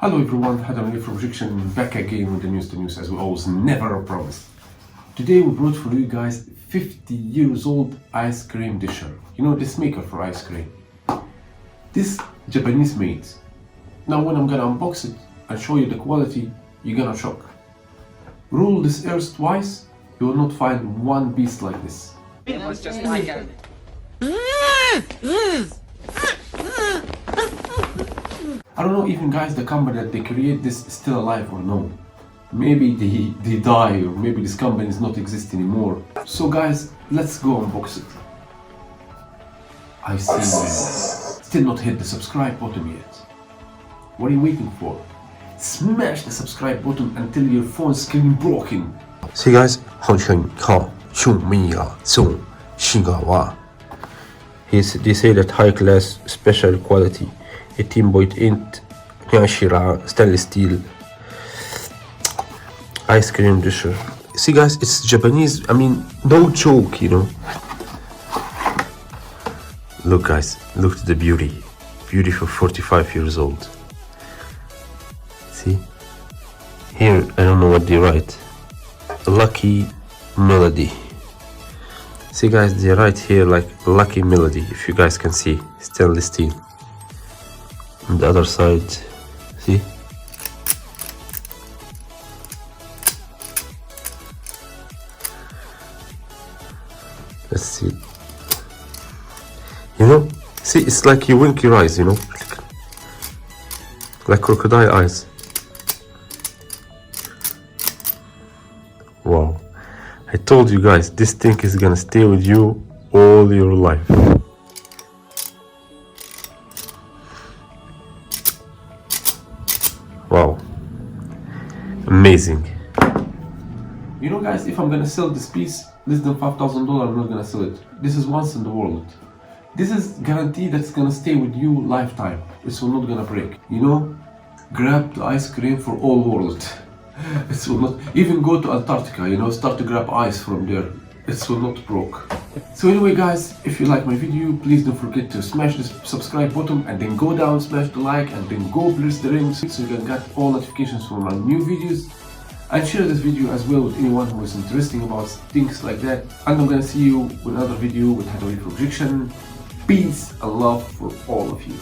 Hello everyone, Hatem from Objection, back again with the news as we always never promised. Today we brought for you guys 50 years old ice cream disher. You know, this maker for ice cream. This Japanese made. Now when I'm gonna unbox it and show you the quality, you're gonna shock. Rule this earth twice, you will not find one beast like this. It was just like a... I don't know even guys, the company that they create this is still alive or no. Maybe they die, or maybe this company is not exist anymore. So guys, let's go unbox it. I see you still not hit the subscribe button yet. What are you waiting for? Smash the subscribe button until your phone screen broken. See guys, they say that high class special quality 18.8 Nyashira stainless steel ice cream disher. See guys, it's Japanese, I mean no joke, you know. Look guys, look at the beauty for 45 years old. See here, I don't know what they write. Lucky Melody. See guys, they write here like Lucky Melody, if you guys can see, stainless steel. On the other side, see? Let's see. You know, see, it's like you wink your eyes, you know, like crocodile eyes. Wow. I told you guys, this thing is gonna stay with you all your life. Wow. Amazing. You know guys, if I'm gonna sell this piece less than $5,000, I'm not gonna sell it. This is once in the world. This is guarantee that's gonna stay with you lifetime. This will not gonna break. You know, grab the ice cream for all world. It will not even go to Antarctica, you know, start to grab ice from there. It will not broke. So anyway guys, if you like my video, please don't forget to smash the subscribe button and then go down, smash the like, and then go press the ring so you can get all notifications from my new videos. And share this video as well with anyone who is interested about things like that. And I'm gonna see you with another video with Hatem from Objection. Peace and love for all of you.